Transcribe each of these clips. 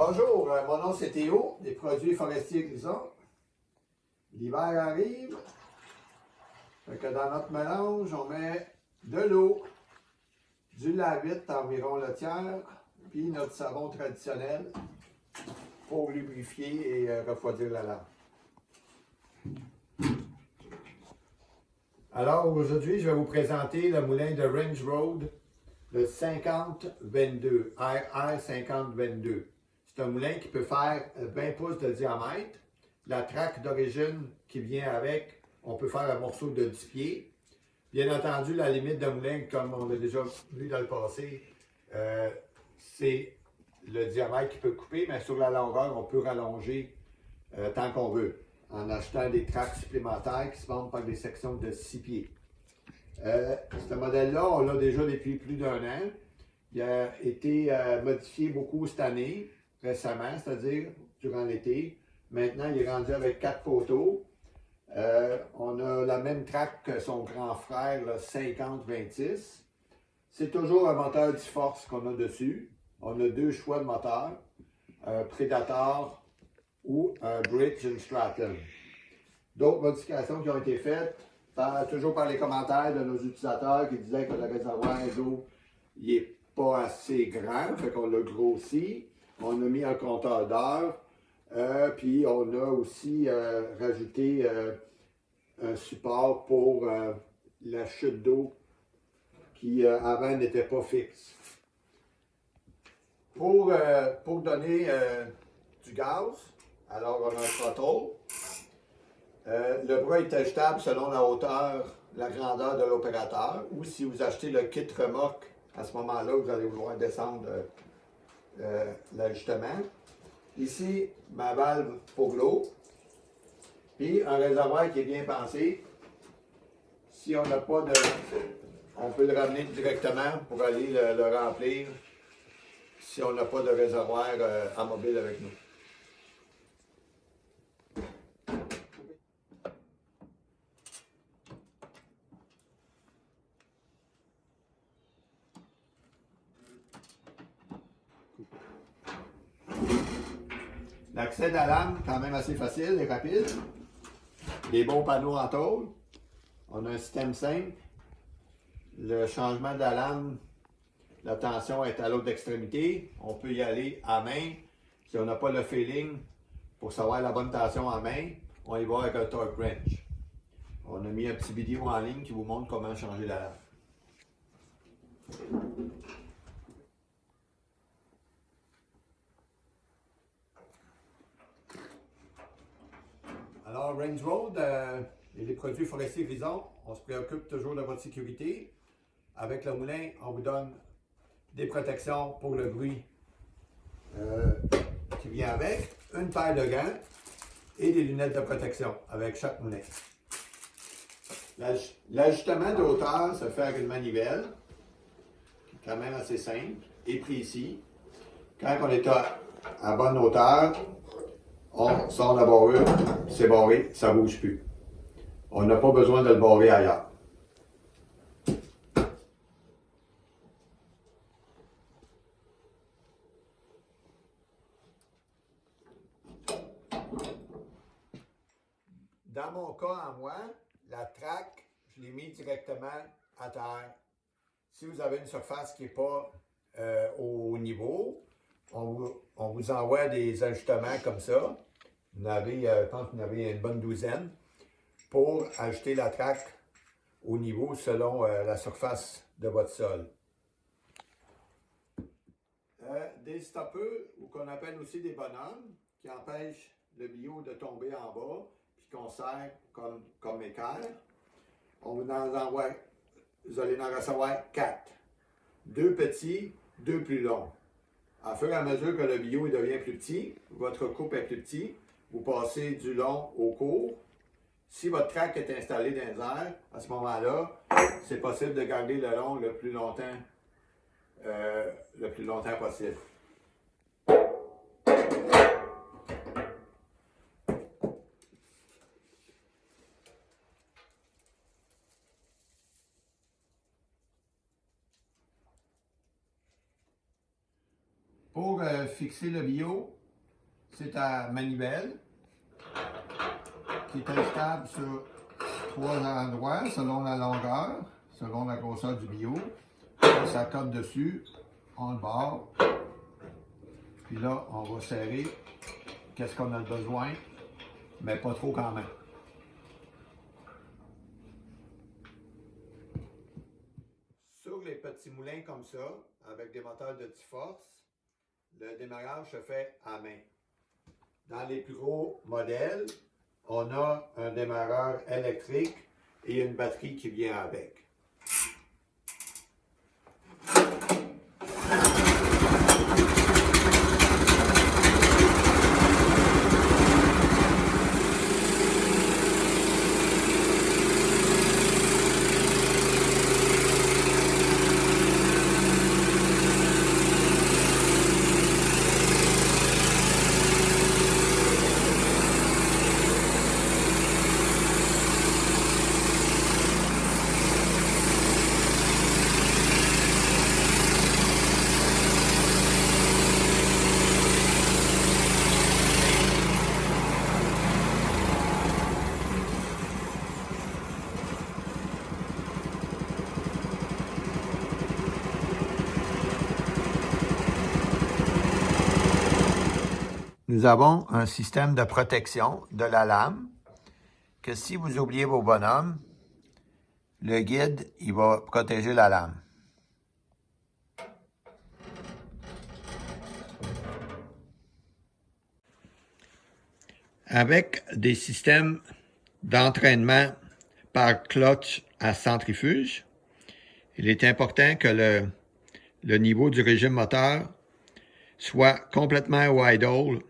Bonjour, mon nom c'est Théo, des produits forestiers Grison. L'hiver arrive, fait que dans notre mélange, on met de l'eau, du lave-vite environ le tiers, puis notre savon traditionnel pour lubrifier et refroidir la lampe. Alors aujourd'hui, je vais vous présenter le moulin de Range Road, le 5022, RR 5022. C'est un moulin qui peut faire 20 pouces de diamètre. La traque d'origine qui vient avec, on peut faire un morceau de 10 pieds. Bien entendu, la limite de moulin, comme on a déjà vu dans le passé, c'est le diamètre qui peut couper, mais sur la longueur, on peut rallonger tant qu'on veut, en achetant des traques supplémentaires qui se vendent par des sections de 6 pieds. Ce modèle-là, on l'a déjà depuis plus d'1 an. Il a été modifié beaucoup cette année, récemment, c'est-à-dire durant l'été. Maintenant, il est rendu avec 4 poteaux. On a la même traque que son grand frère, le 50-26. C'est toujours un moteur D-Force qu'on a dessus. On a 2 choix de moteurs, un Predator ou un Bridge Stratton. D'autres modifications qui ont été faites, toujours par les commentaires de nos utilisateurs qui disaient que le réservoir d'eau n'est pas assez grand, fait qu'on l'a grossi. On a mis un compteur d'heure, puis on a aussi rajouté un support pour la chute d'eau qui avant n'était pas fixe. Pour donner du gaz, alors on a un throttle. Le bras est ajustable selon la hauteur, la grandeur de l'opérateur, ou si vous achetez le kit remorque, à ce moment-là, vous allez vouloir descendre l'ajustement. Ici, ma valve pour l'eau, puis un réservoir qui est bien pensé. Si on n'a pas de... On peut le ramener directement pour aller le remplir si on n'a pas de réservoir en mobile avec nous. L'accès de la lame, quand même assez facile et rapide. Des bons panneaux en tôle. On a un système simple. Le changement de la lame, la tension est à l'autre extrémité. On peut y aller à main. Si on n'a pas le feeling pour savoir la bonne tension en main, on y va avec un torque wrench. On a mis un petit vidéo en ligne qui vous montre comment changer la lame. Alors, Range Road et les produits forestiers Grison, on se préoccupe toujours de votre sécurité. Avec le moulin, on vous donne des protections pour le bruit qui vient avec, une paire de gants et des lunettes de protection avec chaque moulin. L'ajustement de hauteur se fait avec une manivelle, quand même assez simple et précis. Quand on est à bonne hauteur, on sort la barrure, c'est barré, ça ne bouge plus. On n'a pas besoin de le barrer ailleurs. Dans mon cas, à moi, la traque, je l'ai mis directement à terre. Si vous avez une surface qui n'est pas au niveau, on vous envoie des ajustements comme ça. Vous avez, je pense que vous en avez une bonne douzaine pour ajuster la traque au niveau selon la surface de votre sol. Des stoppeurs, ou qu'on appelle aussi des bonhommes, qui empêchent le bio de tomber en bas, puis qu'on sert comme équerre. On vous en envoie, vous allez en recevoir 4. 2 petits, 2 plus longs. À fur et à mesure que le bio il devient plus petit, votre coupe est plus petit, vous passez du long au court. Si votre traque est installée dans les airs, à ce moment-là, c'est possible de garder le long le plus longtemps possible. Pour fixer le bio, c'est à manivelle qui est instable sur 3 endroits selon la longueur, selon la grosseur du bio. On s'accorde dessus, on le barre. Puis là, on va serrer qu'est-ce qu'on a besoin, mais pas trop quand même. Sur les petits moulins comme ça, avec des moteurs de 10 forces, le démarrage se fait à main. Dans les plus gros modèles, on a un démarreur électrique et une batterie qui vient avec. Nous avons un système de protection de la lame que si vous oubliez vos bonhommes, le guide, il va protéger la lame. Avec des systèmes d'entraînement par clutch à centrifuge, il est important que le niveau du régime moteur soit complètement idle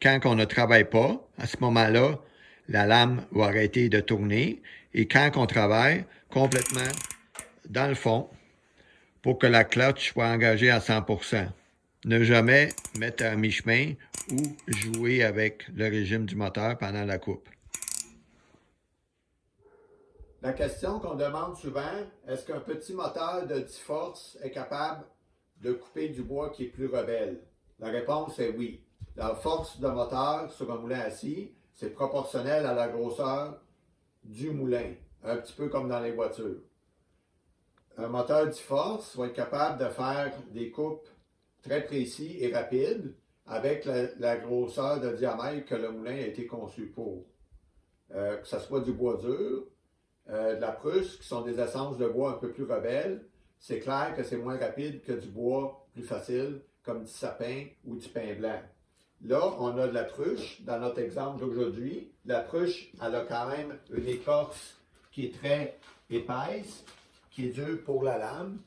quand on ne travaille pas. À ce moment-là, la lame va arrêter de tourner et quand on travaille complètement dans le fond pour que la clutch soit engagée à 100%. Ne jamais mettre à mi-chemin ou jouer avec le régime du moteur pendant la coupe. La question qu'on demande souvent, est-ce qu'un petit moteur de 10 forces est capable de couper du bois qui est plus rebelle? La réponse est oui. La force de moteur sur un moulin assis, c'est proportionnel à la grosseur du moulin, un petit peu comme dans les voitures. Un moteur 10 forces va être capable de faire des coupes très précises et rapides avec la grosseur de diamètre que le moulin a été conçu pour. Que ce soit du bois dur, de la prusse, qui sont des essences de bois un peu plus rebelles, c'est clair que c'est moins rapide que du bois plus facile, comme du sapin ou du pin blanc. Là, on a de la pruche, dans notre exemple d'aujourd'hui. La pruche, elle a quand même une écorce qui est très épaisse, qui est dure pour la lame.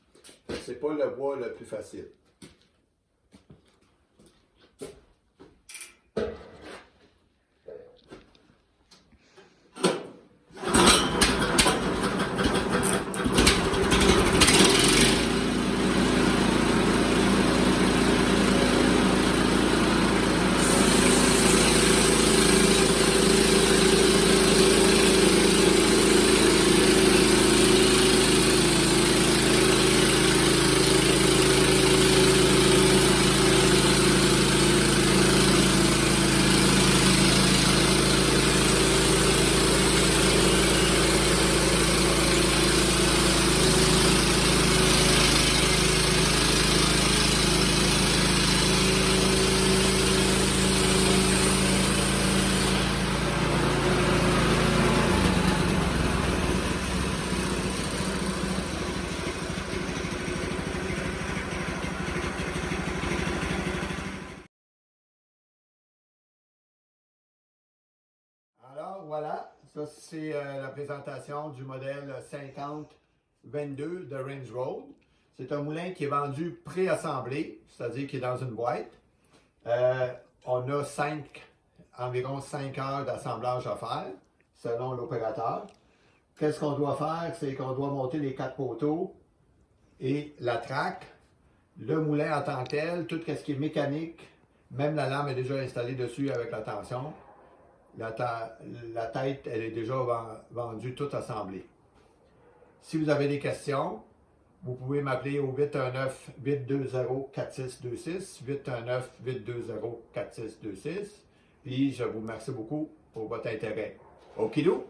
C'est pas le bois le plus facile. Alors voilà, ça c'est la présentation du modèle 5022 de Range Road. C'est un moulin qui est vendu préassemblé, c'est-à-dire qui est dans une boîte. On a environ 5 heures d'assemblage à faire, selon l'opérateur. Qu'est-ce qu'on doit faire? C'est qu'on doit monter les 4 poteaux et la traque, le moulin en tant que tel, tout ce qui est mécanique, même la lame est déjà installée dessus avec la tension. La tête, elle est déjà vendue, toute assemblée. Si vous avez des questions, Vous pouvez m'appeler au 819-820-4626, 819-820-4626. Puis je vous remercie beaucoup pour votre intérêt. Okidou!